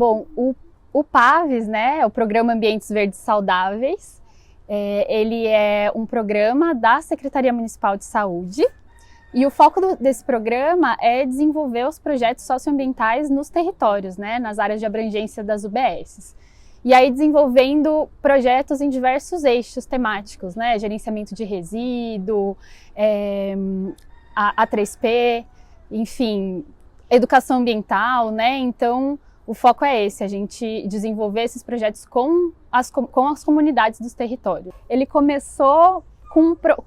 Bom, o PAVES, né, o Programa Ambientes Verdes Saudáveis, ele é um programa da Secretaria Municipal de Saúde e o foco desse programa é desenvolver os projetos socioambientais nos territórios, né, nas áreas de abrangência das UBSs. E aí desenvolvendo projetos em diversos eixos temáticos, né, gerenciamento de resíduo, A3P, enfim, educação ambiental, né, então o foco é esse, a gente desenvolver esses projetos com as comunidades dos territórios. Ele começou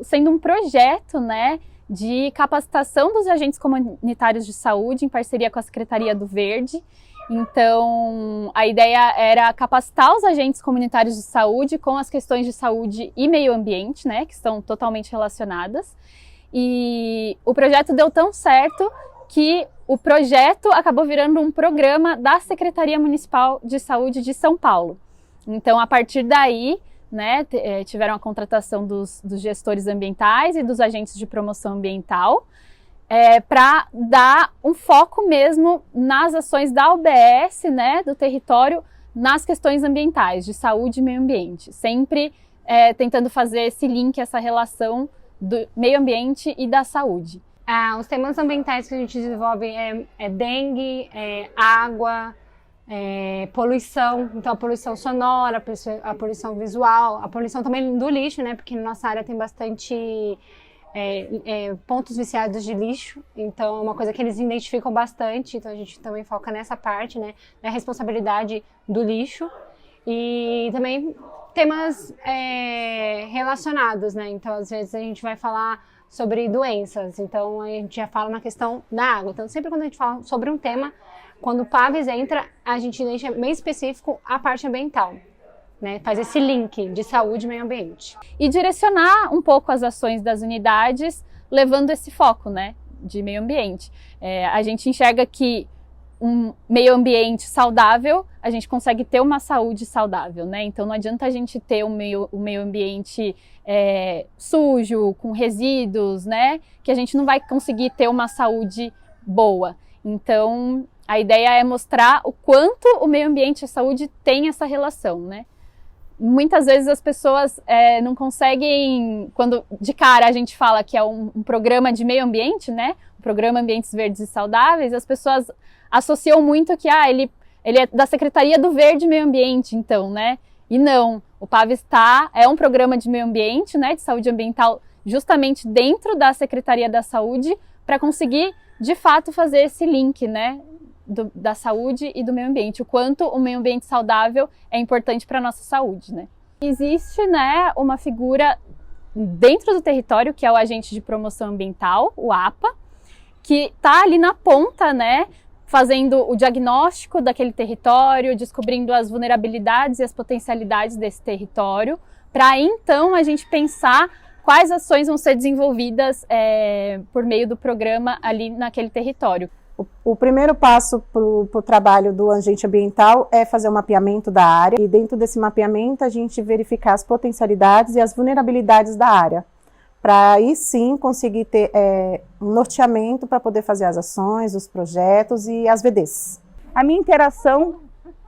sendo um projeto, né, de capacitação dos agentes comunitários de saúde em parceria com a Secretaria do Verde. Então, a ideia era capacitar os agentes comunitários de saúde com as questões de saúde e meio ambiente, né, que estão totalmente relacionadas. E o projeto deu tão certo que o projeto acabou virando um programa da Secretaria Municipal de Saúde de São Paulo. Então, a partir daí, né, tiveram a contratação dos gestores ambientais e dos agentes de promoção ambiental para dar um foco mesmo nas ações da UBS, né, do território, nas questões ambientais, de saúde e meio ambiente. Sempre tentando fazer esse link, essa relação do meio ambiente e da saúde. Os temas ambientais que a gente desenvolve é dengue, água, poluição, então a poluição sonora, a poluição visual, a poluição também do lixo, né? Porque na nossa área tem bastante pontos viciados de lixo, então é uma coisa que eles identificam bastante, então a gente também foca nessa parte, né? Da responsabilidade do lixo e também temas relacionados, né? Então às vezes a gente vai falar sobre doenças, então a gente já fala na questão da água. Então sempre quando a gente fala sobre um tema, quando o PAVES entra, a gente deixa bem específico a parte ambiental, né? Faz esse link de saúde e meio ambiente. E direcionar um pouco as ações das unidades, levando esse foco, né, de meio ambiente. A gente enxerga que um meio ambiente saudável, a gente consegue ter uma saúde saudável, né? Então não adianta a gente ter um meio ambiente sujo, com resíduos, né? Que a gente não vai conseguir ter uma saúde boa. Então a ideia é mostrar o quanto o meio ambiente e a saúde têm essa relação, né? Muitas vezes as pessoas não conseguem, quando de cara a gente fala que é um programa de meio ambiente, né? O Programa Ambientes Verdes e Saudáveis, as pessoas associam muito que ele é da Secretaria do Verde e Meio Ambiente, então, né? E não, o PAVES é um programa de meio ambiente, né? De saúde ambiental, justamente dentro da Secretaria da Saúde, para conseguir, de fato, fazer esse link, né? Da saúde e do meio ambiente, o quanto o meio ambiente saudável é importante para a nossa saúde, né? Existe, né, uma figura dentro do território, que é o agente de promoção ambiental, o APA, que está ali na ponta, né, fazendo o diagnóstico daquele território, descobrindo as vulnerabilidades e as potencialidades desse território, para então a gente pensar quais ações vão ser desenvolvidas por meio do programa ali naquele território. O primeiro passo para o trabalho do agente ambiental é fazer o mapeamento da área e dentro desse mapeamento a gente verificar as potencialidades e as vulnerabilidades da área, para aí sim conseguir ter um norteamento para poder fazer as ações, os projetos e as VDs. A minha interação,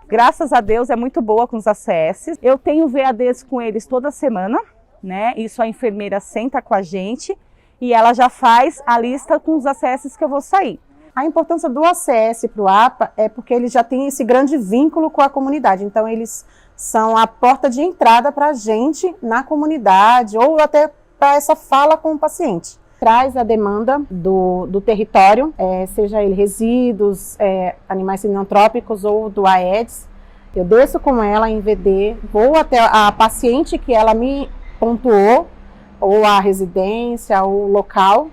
graças a Deus, é muito boa com os ACS. Eu tenho VADs com eles toda semana, né? Isso a enfermeira senta com a gente e ela já faz a lista com os ACS que eu vou sair. A importância do ACS para o APA é porque eles já têm esse grande vínculo com a comunidade, então eles são a porta de entrada para a gente na comunidade ou até para essa fala com o paciente. Traz a demanda do território, seja ele resíduos, animais sinantrópicos ou do Aedes. Eu desço com ela em VD, vou até a paciente que ela me pontuou, ou a residência, ou o local,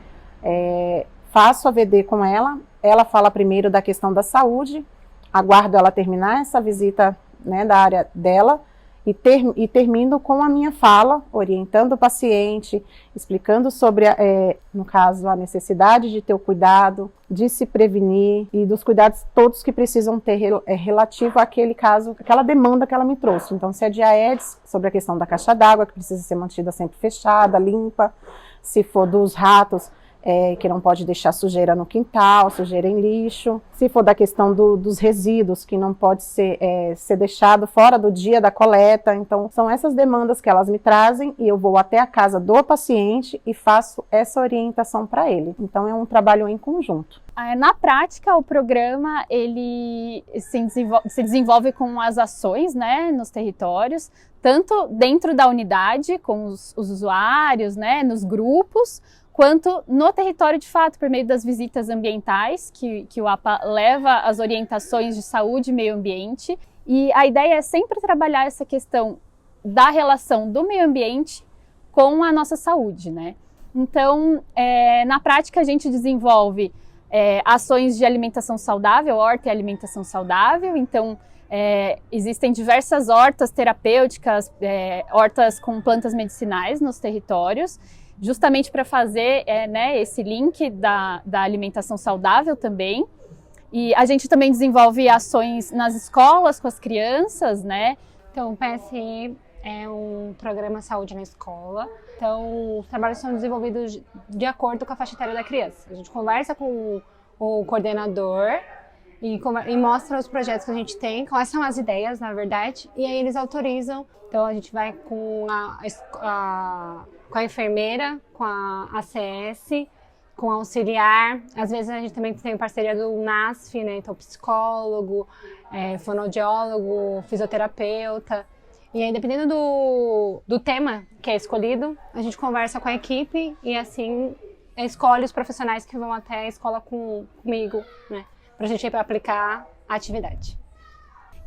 faço a VD com ela. Ela fala primeiro da questão da saúde, aguardo ela terminar essa visita, né, da área dela e termino com a minha fala, orientando o paciente, explicando sobre, no caso, a necessidade de ter o cuidado, de se prevenir e dos cuidados todos que precisam ter relativo àquele caso, aquela demanda que ela me trouxe. Então, se é de Aedes, sobre a questão da caixa d'água, que precisa ser mantida sempre fechada, limpa, se for dos ratos, que não pode deixar sujeira no quintal, sujeira em lixo. Se for da questão dos resíduos, que não pode ser deixado fora do dia da coleta. Então, são essas demandas que elas me trazem e eu vou até a casa do paciente e faço essa orientação para ele. Então, é um trabalho em conjunto. Na prática, o programa ele se desenvolve com as ações, né, nos territórios, tanto dentro da unidade, com os usuários, né, nos grupos, quanto no território de fato, por meio das visitas ambientais, que o APA leva as orientações de saúde e meio ambiente. E a ideia é sempre trabalhar essa questão da relação do meio ambiente com a nossa saúde, né? Então, na prática, a gente desenvolve ações de alimentação saudável, horta e alimentação saudável. Então, existem diversas hortas terapêuticas, hortas com plantas medicinais nos territórios, justamente para fazer esse link da alimentação saudável também. E a gente também desenvolve ações nas escolas com as crianças, né? Então, o PSI é um programa Saúde na Escola. Então, os trabalhos são desenvolvidos de acordo com a faixa etária da criança. A gente conversa com o coordenador e mostra os projetos que a gente tem, quais são as ideias, na verdade, e aí eles autorizam. Então, a gente vai com a enfermeira, com a ACS, com a auxiliar. Às vezes a gente também tem parceria do NASF, né? Então psicólogo, fonoaudiólogo, fisioterapeuta. E aí, dependendo do tema que é escolhido, a gente conversa com a equipe e assim escolhe os profissionais que vão até a escola comigo, né? Pra gente aplicar a atividade.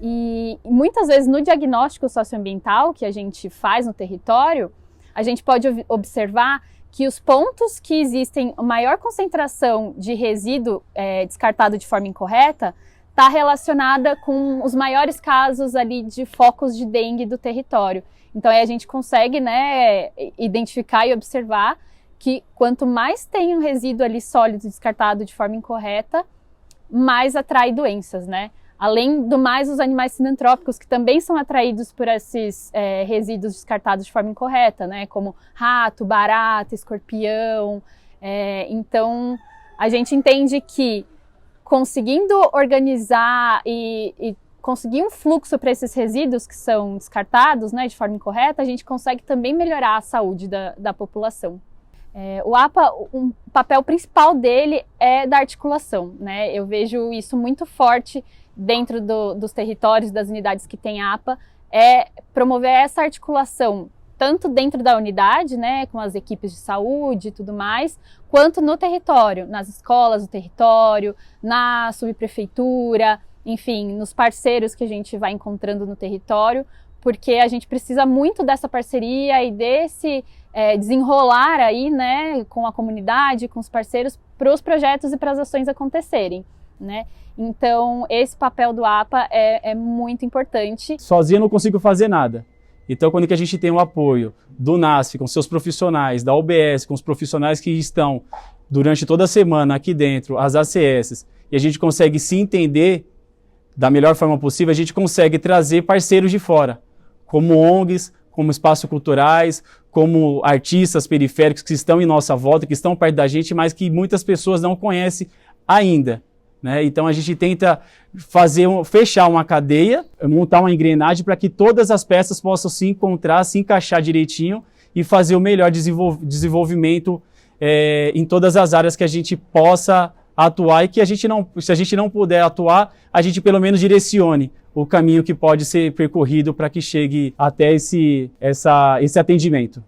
E muitas vezes no diagnóstico socioambiental que a gente faz no território, a gente pode observar que os pontos que existem maior concentração de resíduo descartado de forma incorreta está relacionada com os maiores casos ali de focos de dengue do território. Então aí a gente consegue, né, identificar e observar que quanto mais tem um resíduo ali sólido descartado de forma incorreta, mais atrai doenças, né? Além do mais, os animais sinantrópicos, que também são atraídos por esses resíduos descartados de forma incorreta, né? Como rato, barata, escorpião. Então, a gente entende que conseguindo organizar e conseguir um fluxo para esses resíduos que são descartados, né, de forma incorreta, a gente consegue também melhorar a saúde da população. O APA, o papel principal dele é da articulação, né? Eu vejo isso muito forte dentro dos territórios, das unidades que tem APA, promover essa articulação, tanto dentro da unidade, né, com as equipes de saúde e tudo mais, quanto no território, nas escolas do território, na subprefeitura, enfim, nos parceiros que a gente vai encontrando no território, porque a gente precisa muito dessa parceria e desse desenrolar aí, né, com a comunidade, com os parceiros, para os projetos e para as ações acontecerem, né? Então, esse papel do APA é muito importante. Sozinho eu não consigo fazer nada. Então, quando que a gente tem o apoio do NASF, com seus profissionais, da UBS, com os profissionais que estão durante toda a semana aqui dentro, as ACS, e a gente consegue se entender da melhor forma possível, a gente consegue trazer parceiros de fora, como ONGs, como espaços culturais, como artistas periféricos que estão em nossa volta, que estão perto da gente, mas que muitas pessoas não conhecem ainda, né? Então a gente tenta fechar uma cadeia, montar uma engrenagem para que todas as peças possam se encontrar, se encaixar direitinho e fazer o melhor desenvolvimento em todas as áreas que a gente possa atuar e que se a gente não puder atuar, a gente pelo menos direcione o caminho que pode ser percorrido para que chegue até esse atendimento.